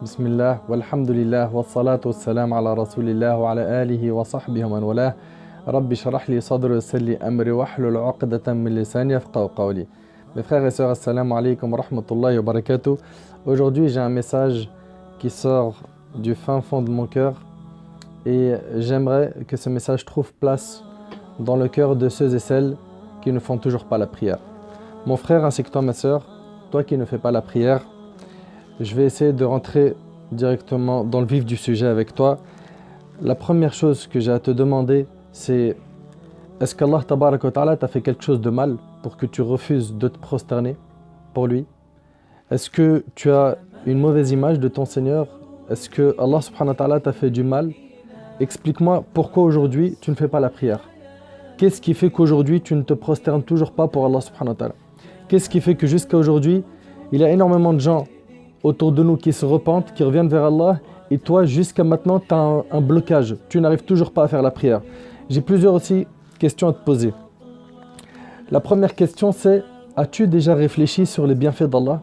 Bismillah, walhamdulillah, wassalatu wassalam ala rasulillah wa ala alihi wa sahbihi wa man walah. Rabbi shrah li sadri wa yassir li amri wahlul 'uqdatan min lisani yafqahu qawli. Mes frères et sœurs, assalamu alaikum wa rahmatullahi wa barakatuh. Aujourd'hui, j'ai un message qui sort du fin fond de mon cœur et j'aimerais que ce message trouve place dans le cœur de ceux et celles qui ne font toujours pas la prière. Mon frère ainsi que toi, ma sœur, toi qui ne fais pas la prière, je vais essayer de rentrer directement dans le vif du sujet avec toi. La première chose que j'ai à te demander, c'est est-ce qu'Allah Tabarak wa Ta'ala t'a fait quelque chose de mal pour que tu refuses de te prosterner pour lui? Est-ce que tu as une mauvaise image de ton Seigneur? Est-ce que Allah Subhanahu wa Ta'ala t'a fait du mal? Explique-moi pourquoi aujourd'hui tu ne fais pas la prière. Qu'est-ce qui fait qu'aujourd'hui tu ne te prosternes toujours pas pour Allah Subhanahu wa Ta'ala? Qu'est-ce qui fait que jusqu'à aujourd'hui, il y a énormément de gens autour de nous qui se repentent, qui reviennent vers Allah, et toi jusqu'à maintenant tu as un blocage, tu n'arrives toujours pas à faire la prière. J'ai plusieurs aussi questions à te poser. La première question c'est, as-tu déjà réfléchi sur les bienfaits d'Allah?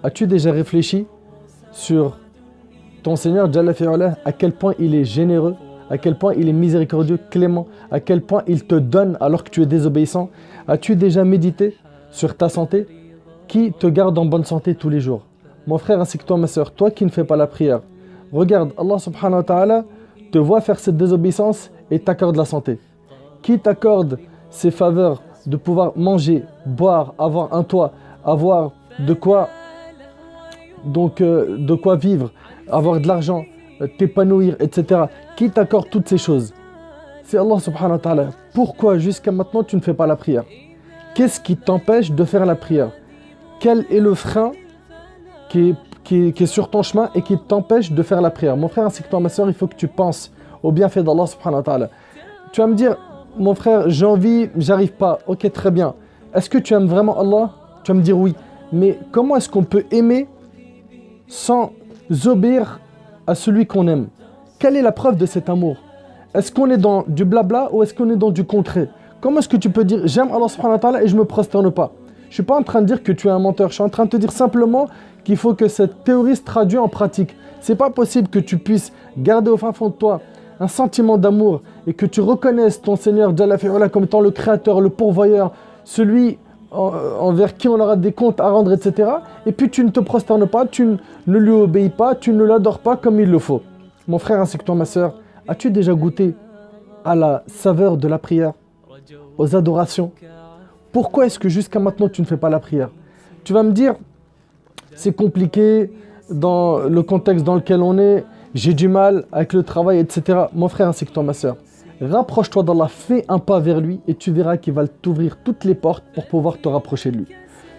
As-tu déjà réfléchi sur ton Seigneur Jalla fi'ala, à quel point il est généreux, à quel point il est miséricordieux, clément, à quel point il te donne alors que tu es désobéissant? As-tu déjà médité sur ta santé? Qui te garde en bonne santé tous les jours? Mon frère ainsi que toi, ma soeur, toi qui ne fais pas la prière, regarde, Allah subhanahu wa ta'ala te voit faire cette désobéissance et t'accorde la santé. Qui t'accorde ces faveurs de pouvoir manger, boire, avoir un toit, avoir de quoi vivre, avoir de l'argent, t'épanouir, etc. Qui t'accorde toutes ces choses? C'est Allah subhanahu wa ta'ala. Pourquoi jusqu'à maintenant tu ne fais pas la prière? Qu'est-ce qui t'empêche de faire la prière? Quel est le frein qui est sur ton chemin et qui t'empêche de faire la prière? Mon frère ainsi que toi, ma soeur, il faut que tu penses au bienfait d'Allah subhanahu wa ta'ala. Tu vas me dire, mon frère, j'ai envie, j'arrive pas. Ok, très bien. Est-ce que tu aimes vraiment Allah? Tu vas me dire oui. Mais comment est-ce qu'on peut aimer sans obéir à celui qu'on aime? Quelle est la preuve de cet amour? Est-ce qu'on est dans du blabla ou est-ce qu'on est dans du concret? Comment est-ce que tu peux dire j'aime Allah subhanahu wa ta'ala et je me prosterne pas? Je suis pas en train de dire que tu es un menteur, je suis en train de te dire simplement qu'il faut que cette théorie se traduise en pratique. C'est pas possible que tu puisses garder au fin fond de toi un sentiment d'amour et que tu reconnaisses ton Seigneur Jalla fi'ala comme étant le créateur, le pourvoyeur, celui envers qui on aura des comptes à rendre, etc. Et puis tu ne te prosternes pas, tu ne lui obéis pas, tu ne l'adores pas comme il le faut. Mon frère ainsi que toi, ma soeur, as-tu déjà goûté à la saveur de la prière, aux adorations? Pourquoi est-ce que jusqu'à maintenant tu ne fais pas la prière? Tu vas me dire, c'est compliqué dans le contexte dans lequel on est, j'ai du mal avec le travail, etc. Mon frère ainsi que toi, ma soeur, rapproche-toi d'Allah, fais un pas vers lui et tu verras qu'il va t'ouvrir toutes les portes pour pouvoir te rapprocher de lui.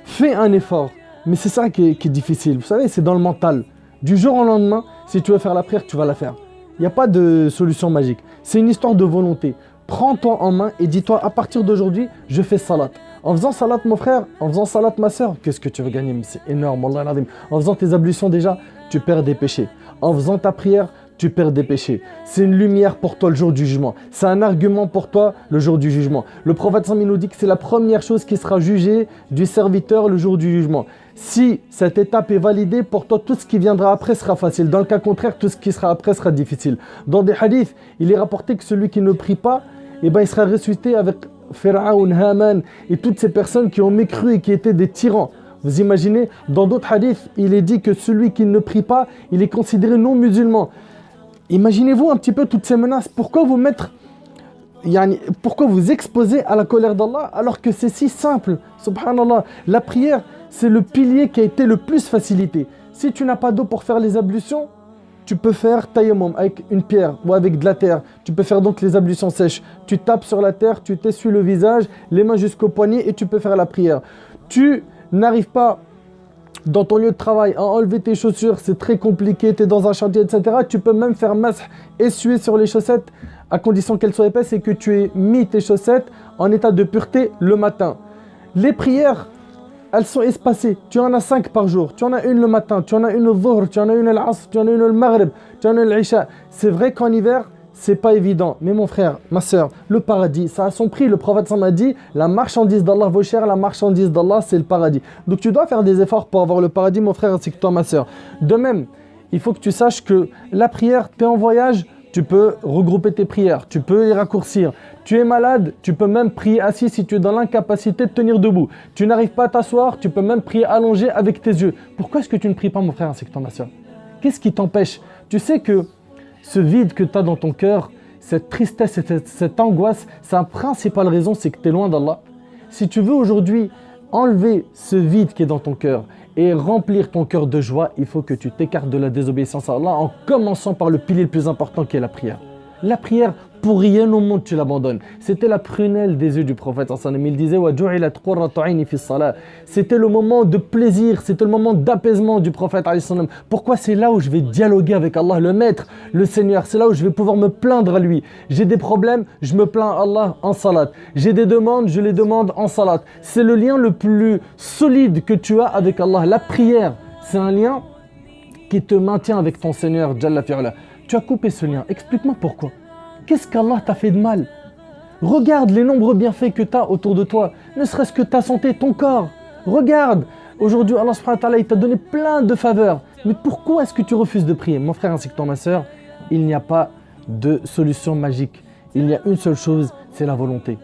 Fais un effort, mais c'est ça qui est difficile. Vous savez, c'est dans le mental. Du jour au lendemain, si tu veux faire la prière, tu vas la faire. Il n'y a pas de solution magique. C'est une histoire de volonté. Prends-toi en main et dis-toi, à partir d'aujourd'hui, je fais salat. En faisant salat, mon frère, en faisant salat, ma soeur, qu'est-ce que tu veux gagner? Mais c'est énorme, Allah al-Azim. En faisant tes ablutions déjà, tu perds des péchés. En faisant ta prière, tu perds des péchés. C'est une lumière pour toi le jour du jugement. C'est un argument pour toi le jour du jugement. Le prophète Sami nous dit que c'est la première chose qui sera jugée du serviteur le jour du jugement. Si cette étape est validée, pour toi, tout ce qui viendra après sera facile. Dans le cas contraire, tout ce qui sera après sera difficile. Dans des hadiths, il est rapporté que celui qui ne prie pas, il sera ressuscité avec Pharaon, Haman et toutes ces personnes qui ont mécru et qui étaient des tyrans. Vous imaginez, dans d'autres hadiths, il est dit que celui qui ne prie pas, il est considéré non musulman. Imaginez-vous un petit peu toutes ces menaces. Pourquoi vous exposer à la colère d'Allah alors que c'est si simple? Subhanallah, la prière, c'est le pilier qui a été le plus facilité. Si tu n'as pas d'eau pour faire les ablutions, tu peux faire tayammum avec une pierre ou avec de la terre. Tu peux faire donc les ablutions sèches. Tu tapes sur la terre, tu t'essuies le visage, les mains jusqu'au poignet et tu peux faire la prière. Tu n'arrives pas dans ton lieu de travail à enlever tes chaussures, c'est très compliqué, tu es dans un chantier, etc. Tu peux même faire masque, essuyer sur les chaussettes à condition qu'elles soient épaisses et que tu aies mis tes chaussettes en état de pureté le matin. Les prières, elles sont espacées. Tu en as 5 par jour. Tu en as une le matin, tu en as une au dhuhr, tu en as une à l'asr, tu en as une au maghrib, tu en as une à l'isha. C'est vrai qu'en hiver, c'est pas évident. Mais mon frère, ma soeur, le paradis, ça a son prix. Le prophète m'a dit, la marchandise d'Allah vaut cher, la marchandise d'Allah, c'est le paradis. Donc tu dois faire des efforts pour avoir le paradis, mon frère, ainsi que toi, ma soeur. De même, il faut que tu saches que la prière, tu es en voyage, tu peux regrouper tes prières, tu peux les raccourcir. Tu es malade, tu peux même prier assis si tu es dans l'incapacité de tenir debout. Tu n'arrives pas à t'asseoir, tu peux même prier allongé avec tes yeux. Pourquoi est-ce que tu ne pries pas, mon frère, ainsi que toi, ma soeur? Qu'est-ce qui t'empêche? Tu sais que ce vide que tu as dans ton cœur, cette tristesse, cette angoisse, sa principale raison, c'est que tu es loin d'Allah. Si tu veux aujourd'hui enlever ce vide qui est dans ton cœur et remplir ton cœur de joie, il faut que tu t'écartes de la désobéissance à Allah en commençant par le pilier le plus important qui est la prière. La prière, pour rien au monde tu l'abandonnes. C'était la prunelle des yeux du prophète. Il disait c'était le moment de plaisir, c'était le moment d'apaisement du prophète. Pourquoi? C'est là où je vais dialoguer avec Allah, le maître, le Seigneur. C'est là où je vais pouvoir me plaindre à lui. J'ai des problèmes, je me plains à Allah en salat. J'ai des demandes, je les demande en salat. C'est le lien le plus solide que tu as avec Allah. La prière, c'est un lien qui te maintient avec ton Seigneur. Jalla fi'ala. Tu as coupé ce lien. Explique-moi pourquoi. Qu'est-ce qu'Allah t'a fait de mal? Regarde les nombreux bienfaits que tu as autour de toi, ne serait-ce que ta santé, ton corps. Regarde, aujourd'hui Allah subhanahu wa ta'ala, il t'a donné plein de faveurs. Mais pourquoi est-ce que tu refuses de prier? Mon frère ainsi que toi, ma soeur, il n'y a pas de solution magique. Il y a une seule chose, c'est la volonté.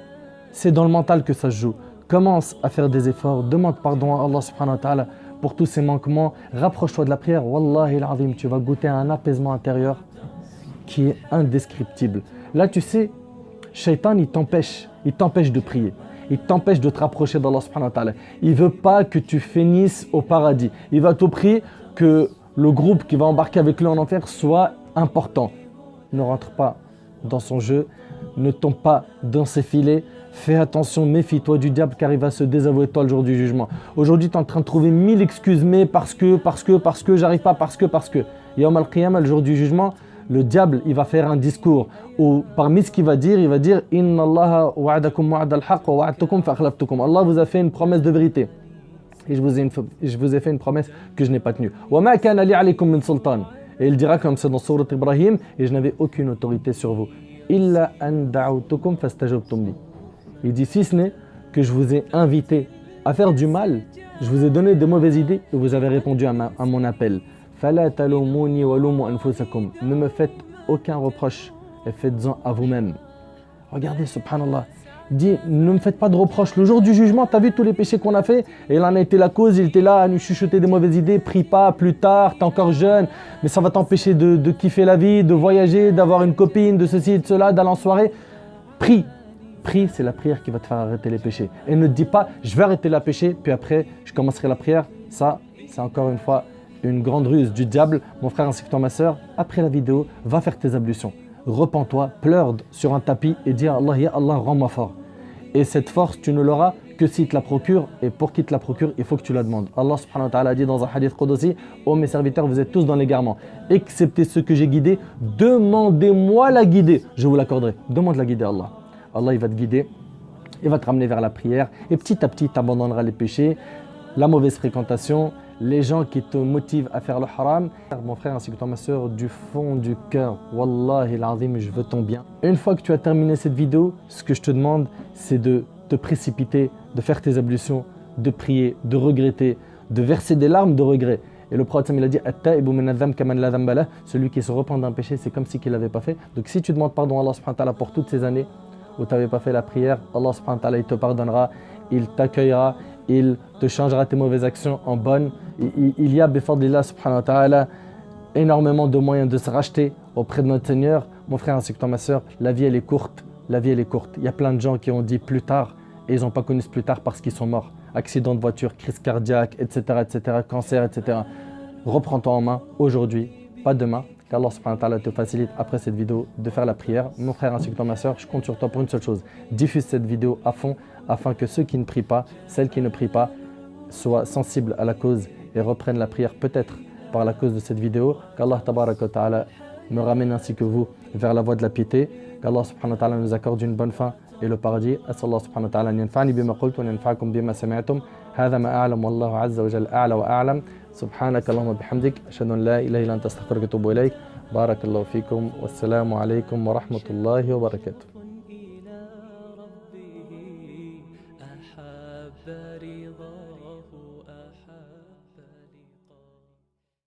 C'est dans le mental que ça se joue. Commence à faire des efforts, demande pardon à Allah subhanahu wa ta'ala pour tous ces manquements. Rapproche-toi de la prière. Wallahi al-azim, tu vas goûter un apaisement intérieur qui est indescriptible. Là, tu sais, Shaitan, il t'empêche de prier. Il t'empêche de te rapprocher d'Allah subhanahu wa ta'ala. Il ne veut pas que tu finisses au paradis. Il va tout prier que le groupe qui va embarquer avec lui en enfer soit important. Ne rentre pas dans son jeu, ne tombe pas dans ses filets. Fais attention, méfie-toi du diable car il va se désavouer de toi le jour du jugement. Aujourd'hui, tu es en train de trouver 1000 excuses, mais parce que, j'arrive pas, parce que. Yawm al-Qiyamah, le jour du jugement, le diable, il va faire un discours où parmi ce qu'il va dire, il va dire « Inna Allah wa'adakum wa'ad al-haq wa wa'adtukum fa akhlaftukum » Allah vous a fait une promesse de vérité. Et je vous ai fait une promesse que je n'ai pas tenue. « Wa ma kana li alaykum min sultan » Et il dira comme ça dans Sourate Ibrahim « Et je n'avais aucune autorité sur vous. » « Illa an da'awtukum fastajabtum li » Il dit si ce n'est que je vous ai invité à faire du mal, je vous ai donné de mauvaises idées et vous avez répondu à mon appel. فَلَا تَلُومُونِي وَلُومُوا أَنفُسَكُمْ. Ne me faites aucun reproche et faites-en à vous-même. Regardez, subhanallah. Il dit, ne me faites pas de reproches. Le jour du jugement, tu as vu tous les péchés qu'on a fait et il en a été la cause, il était là à nous chuchoter des mauvaises idées. Prie pas, plus tard, tu es encore jeune, mais ça va t'empêcher de kiffer la vie, de voyager, d'avoir une copine, de ceci et de cela, d'aller en soirée. Prie. Prie, c'est la prière qui va te faire arrêter les péchés. Et ne te dis pas, je vais arrêter le péché, puis après, je commencerai la prière. Ça, c'est encore une fois une grande ruse du diable. Mon frère ainsi que toi, ma soeur, après la vidéo, va faire tes ablutions. Repens-toi, pleure sur un tapis et dis à Allah, ya Allah, rends-moi fort. Et cette force, tu ne l'auras que s'il te la procure. Et pour qu'il te la procure, il faut que tu la demandes. Allah subhanahu wa ta'ala dit dans un hadith Qudusi, ô mes serviteurs, vous êtes tous dans l'égarement, excepté ceux que j'ai guidés, demandez-moi la guider, je vous l'accorderai. Demande la guider à Allah. Allah, il va te guider, il va te ramener vers la prière. Et petit à petit, tu abandonneras les péchés, la mauvaise fréquentation, les gens qui te motivent à faire le haram. Mon frère ainsi que toi, ma soeur, du fond du cœur, Wallahi al-azim, je veux ton bien. Une fois que tu as terminé cette vidéo, ce que je te demande, c'est de te précipiter, de faire tes ablutions, de prier, de regretter, de verser des larmes de regret. Et le prophète, il a dit celui qui se repent d'un péché, c'est comme si qu'il l'avait pas fait. Donc si tu demandes pardon à Allah subhanahu wa ta'ala pour toutes ces années où tu n'avais pas fait la prière, Allah subhanahu wa ta'ala, il te pardonnera, il t'accueillera, il te changera tes mauvaises actions en bonnes. Il y a, bifadlillah subhanahu wa ta'ala, énormément de moyens de se racheter auprès de notre Seigneur. Mon frère ainsi que toi, ma soeur, la vie elle est courte. La vie elle est courte. Il y a plein de gens qui ont dit plus tard et ils n'ont pas connu ce plus tard parce qu'ils sont morts. Accident de voiture, crise cardiaque, etc., cancer, etc. Reprends-toi en main aujourd'hui, pas demain. Qu'Allah subhanahu wa ta'ala te facilite après cette vidéo de faire la prière. Mon frère ainsi que toi, ma soeur, je compte sur toi pour une seule chose. Diffuse cette vidéo à fond afin que ceux qui ne prient pas, celles qui ne prient pas, soient sensibles à la cause et reprennent la prière peut-être par la cause de cette vidéo. Qu'Allah tabaraka wa ta'ala me ramène ainsi que vous vers la voie de la piété. Qu'Allah subhanahu wa ta'ala nous accorde une bonne fin et le paradis. As'Allah subhanahu wa ta'ala an yanfa'ani bima qultu wa yanfa'akum bima sami'tum. Hadha ma a'lam wallahu azza wa jalla a'la wa a'lam. سبحانك اللهم وبحمدك أشهد أن لا إله إلا أنت أستغفرك وأتوب إليك بارك الله فيكم والسلام عليكم ورحمة الله وبركاته.